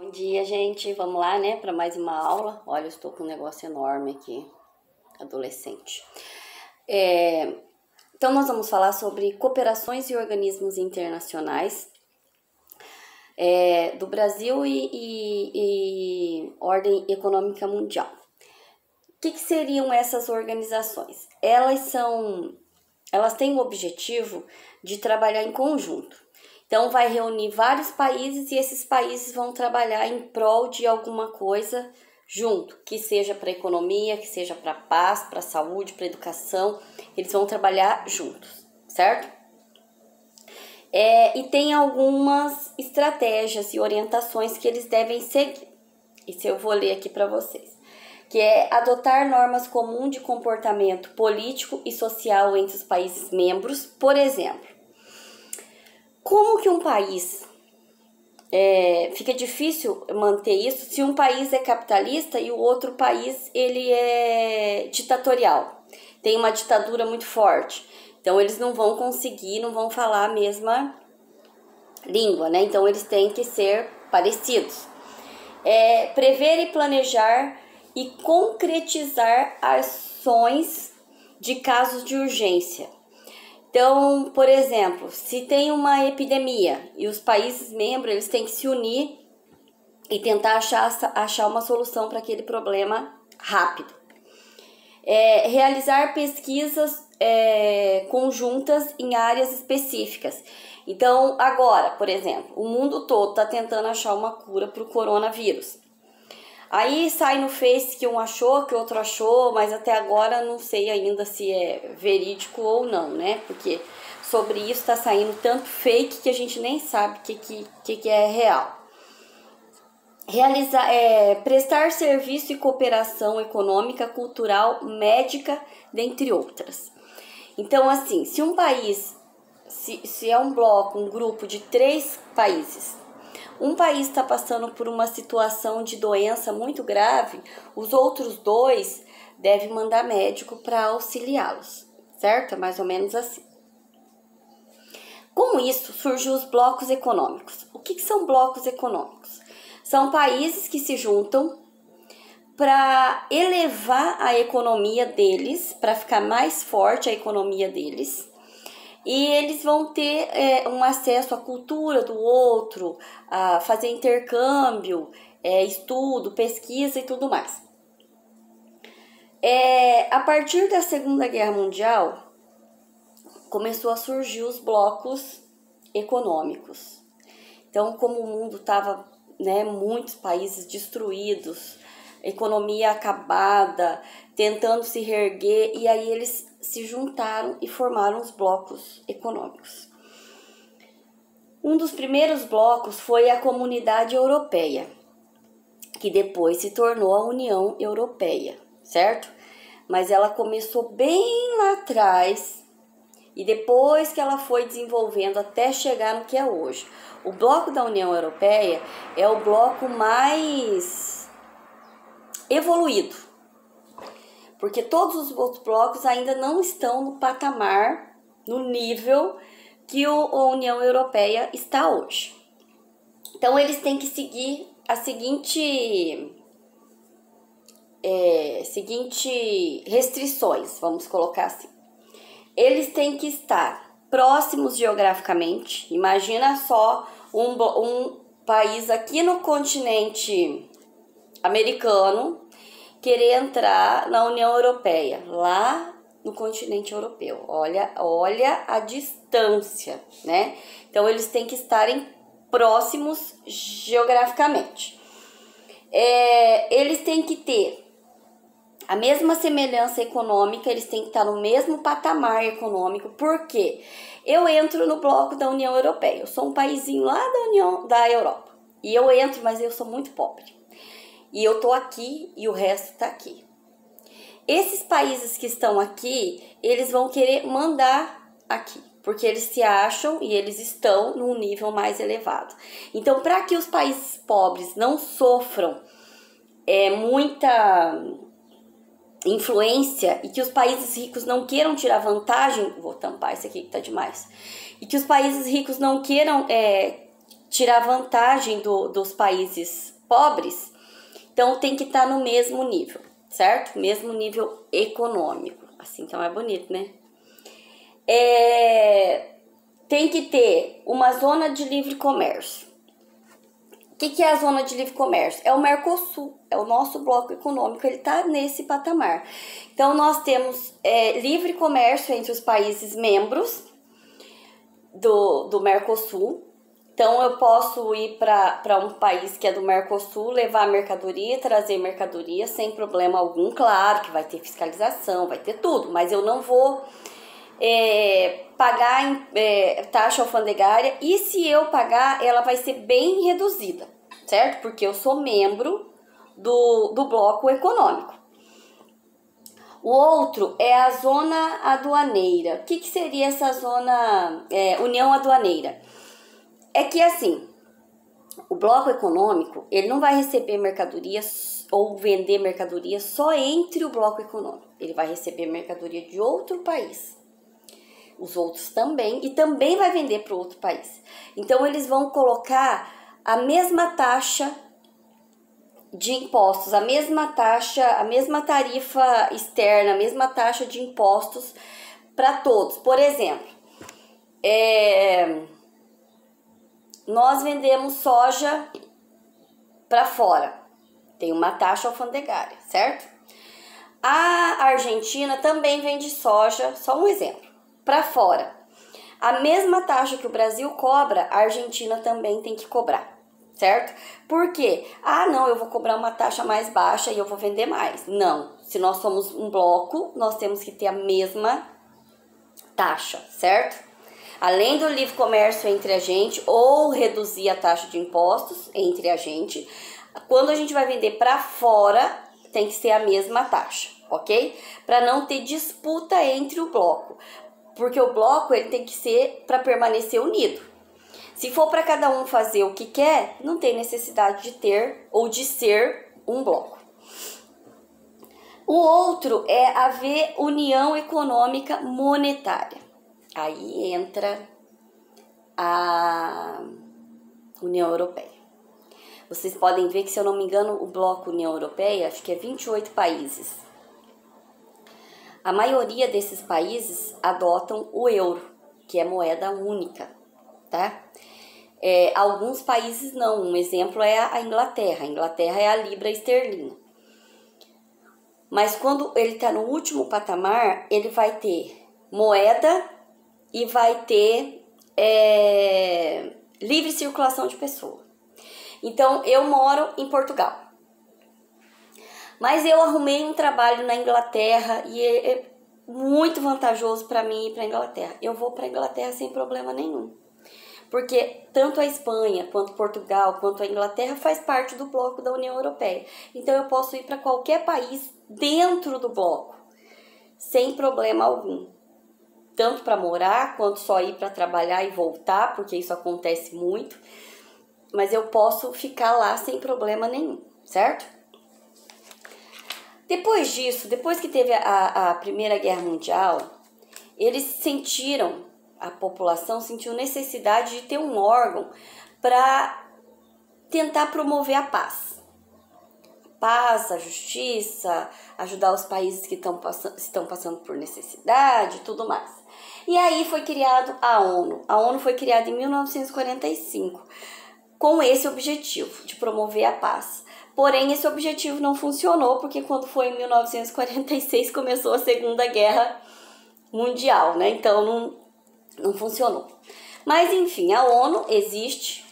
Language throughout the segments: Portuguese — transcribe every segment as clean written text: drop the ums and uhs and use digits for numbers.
Bom dia, gente. Vamos lá, né, para mais uma aula. Olha, eu estou com um negócio enorme aqui, adolescente. Então, nós vamos falar sobre cooperações e organismos internacionais do Brasil e Ordem Econômica Mundial. O que seriam essas organizações? Elas têm o objetivo de trabalhar em conjunto. Então, vai reunir vários países e esses países vão trabalhar em prol de alguma coisa junto, que seja para a economia, que seja para a paz, para a saúde, para a educação. Eles vão trabalhar juntos, certo? E tem algumas estratégias e orientações que eles devem seguir. Isso eu vou ler aqui para vocês. Que é adotar normas comuns de comportamento político e social entre os países membros. Por exemplo, como que um país fica difícil manter isso se um país é capitalista e o outro país ele é ditatorial, tem uma ditadura muito forte, então eles não vão conseguir, não vão falar a mesma língua, né? Então eles têm que ser parecidos. Prever e planejar e concretizar ações de casos de urgência. Então, por exemplo, se tem uma epidemia e os países membros eles têm que se unir e tentar achar uma solução para aquele problema rápido. Realizar pesquisas conjuntas em áreas específicas. Então, agora, por exemplo, o mundo todo está tentando achar uma cura para o coronavírus. Aí sai no Face que um achou, que o outro achou, mas até agora não sei ainda se é verídico ou não, né? Porque sobre isso está saindo tanto fake que a gente nem sabe o que é real. Prestar serviço e cooperação econômica, cultural, médica, dentre outras. Então, assim, se um país, se é um bloco, um grupo de 3 países, um país está passando por uma situação de doença muito grave, os outros 2 devem mandar médico para auxiliá-los, certo? É mais ou menos assim. Com isso, surgiu os blocos econômicos. O que são blocos econômicos? São países que se juntam para elevar a economia deles, para ficar mais forte a economia deles. E eles vão ter um acesso à cultura do outro, a fazer intercâmbio, estudo, pesquisa e tudo mais. A partir da Segunda Guerra Mundial, começou a surgir os blocos econômicos. Então, como o mundo estava, muitos países destruídos, economia acabada, tentando se reerguer, e aí eles se juntaram e formaram os blocos econômicos. Um dos primeiros blocos foi a Comunidade Europeia, que depois se tornou a União Europeia, certo? Mas ela começou bem lá atrás e depois que ela foi desenvolvendo até chegar no que é hoje. O bloco da União Europeia é o bloco mais evoluído, porque todos os outros blocos ainda não estão no patamar, no nível que a União Europeia está hoje. Então, eles têm que seguir a seguinte restrições, vamos colocar assim. Eles têm que estar próximos geograficamente. Imagina só um país aqui no continente americano querer entrar na União Europeia, lá no continente europeu. Olha a distância, né? Então, eles têm que estarem próximos geograficamente. Eles têm que ter a mesma semelhança econômica, eles têm que estar no mesmo patamar econômico. Por quê? Eu entro no bloco da União Europeia, eu sou um paísinho lá da Europa, e eu entro, mas eu sou muito pobre. E eu tô aqui e o resto tá aqui. Esses países que estão aqui, eles vão querer mandar aqui, porque eles se acham e eles estão num nível mais elevado. Então, para que os países pobres não sofram muita influência e que os países ricos não queiram tirar vantagem, vou tampar isso aqui que tá demais, e que os países ricos não queiram tirar vantagem dos países pobres, então tem que estar no mesmo nível, certo? Mesmo nível econômico, assim que é mais bonito, né? Tem que ter uma zona de livre comércio. O que é a zona de livre comércio? É o Mercosul, é o nosso bloco econômico, ele está nesse patamar. Então, nós temos livre comércio entre os países membros do Mercosul. Então, eu posso ir para um país que é do Mercosul, levar mercadoria, trazer mercadoria sem problema algum. Claro que vai ter fiscalização, vai ter tudo, mas eu não vou pagar taxa alfandegária, e se eu pagar, ela vai ser bem reduzida, certo? Porque eu sou membro do bloco econômico. O outro é a zona aduaneira. O que seria essa zona União Aduaneira? É que assim, o bloco econômico, ele não vai receber mercadorias ou vender mercadoria só entre o bloco econômico. Ele vai receber mercadoria de outro país. Os outros também, e também vai vender para o outro país. Então, eles vão colocar a mesma taxa de impostos, a mesma taxa, a mesma tarifa externa, a mesma taxa de impostos para todos. Por exemplo, nós vendemos soja para fora, tem uma taxa alfandegária, certo? A Argentina também vende soja, só um exemplo, para fora. A mesma taxa que o Brasil cobra, a Argentina também tem que cobrar, certo? Por quê? Não, eu vou cobrar uma taxa mais baixa e eu vou vender mais. Não, se nós somos um bloco, nós temos que ter a mesma taxa, certo? Além do livre comércio entre a gente, ou reduzir a taxa de impostos entre a gente, quando a gente vai vender para fora, tem que ser a mesma taxa, ok? Para não ter disputa entre o bloco. Porque o bloco ele tem que ser para permanecer unido. Se for para cada um fazer o que quer, não tem necessidade de ter ou de ser um bloco. O outro é haver união econômica monetária. Aí entra a União Europeia. Vocês podem ver que, se eu não me engano, o bloco União Europeia, acho que é 28 países. A maioria desses países adotam o euro, que é moeda única, tá? Alguns países não. Um exemplo é a Inglaterra. A Inglaterra é a libra esterlina. Mas quando ele está no último patamar, ele vai ter moeda e vai ter livre circulação de pessoas. Então, eu moro em Portugal. Mas eu arrumei um trabalho na Inglaterra e é muito vantajoso para mim ir para a Inglaterra. Eu vou para a Inglaterra sem problema nenhum. Porque tanto a Espanha, quanto Portugal, quanto a Inglaterra faz parte do bloco da União Europeia. Então, eu posso ir para qualquer país dentro do bloco, sem problema algum. Tanto para morar, quanto só ir para trabalhar e voltar, porque isso acontece muito. Mas eu posso ficar lá sem problema nenhum, certo? Depois disso, depois que teve a Primeira Guerra Mundial, eles sentiram, a população sentiu necessidade de ter um órgão para tentar promover a paz. A paz, a justiça, ajudar os países que estão passando por necessidade e tudo mais. E aí foi criado a ONU. A ONU foi criada em 1945 com esse objetivo de promover a paz. Porém, esse objetivo não funcionou, porque quando foi em 1946 começou a Segunda Guerra Mundial, né? Então não funcionou. Mas enfim, a ONU existe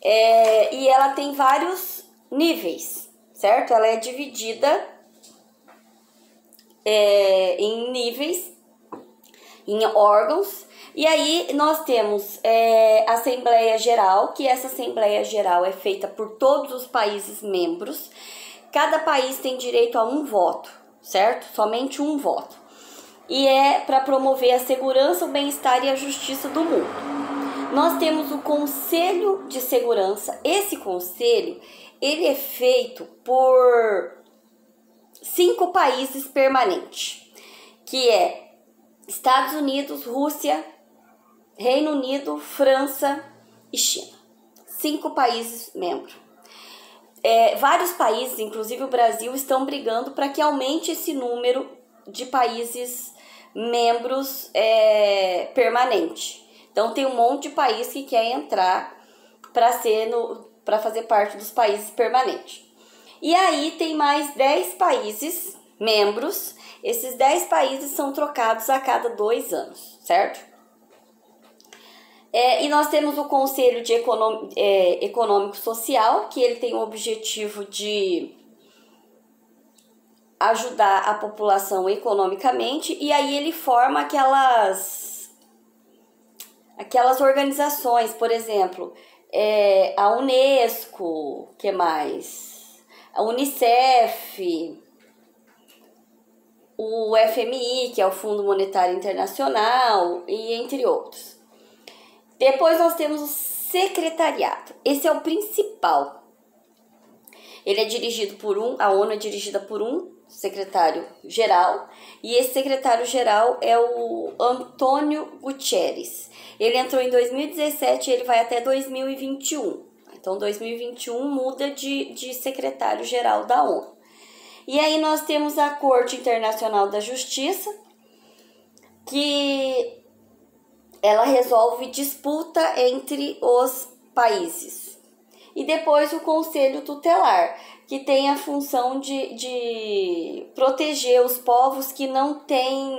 e ela tem vários níveis, certo? Ela é dividida em níveis, em órgãos. E aí nós temos a Assembleia Geral, que essa Assembleia Geral é feita por todos os países membros. Cada país tem direito a um voto, certo? Somente um voto. E é para promover a segurança, o bem-estar e a justiça do mundo. Nós temos o Conselho de Segurança. Esse conselho, ele é feito por 5 países permanentes, que é Estados Unidos, Rússia, Reino Unido, França e China. 5 países membros. Vários países, inclusive o Brasil, estão brigando para que aumente esse número de países membros permanente. Então tem um monte de país que quer entrar para fazer parte dos países permanentes. E aí tem mais 10 países membros. Esses 10 países são trocados a cada 2 anos, certo? E nós temos o Conselho de Econômico Social, que ele tem o objetivo de ajudar a população economicamente, e aí ele forma aquelas organizações, por exemplo, a Unesco, que mais? A Unicef, o FMI, que é o Fundo Monetário Internacional, e entre outros. Depois nós temos o secretariado. Esse é o principal. Ele é dirigido a ONU é dirigida por um secretário-geral, e esse secretário-geral é o Antônio Guterres. Ele entrou em 2017 e ele vai até 2021. Então, 2021 muda de secretário-geral da ONU. E aí nós temos a Corte Internacional da Justiça, que ela resolve disputa entre os países. E depois o Conselho Tutelar, que tem a função de proteger os povos que não têm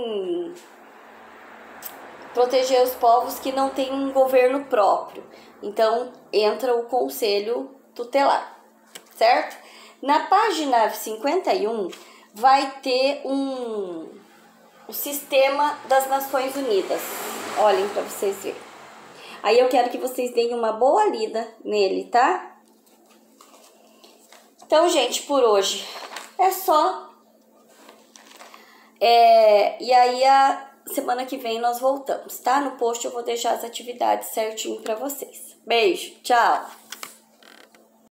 um governo próprio. Então entra o Conselho Tutelar, certo? Na página 51 vai ter o sistema das Nações Unidas. Olhem para vocês verem. Aí eu quero que vocês deem uma boa lida nele, tá? Então, gente, por hoje é só. E aí a semana que vem nós voltamos, tá? No post eu vou deixar as atividades certinho para vocês. Beijo, tchau!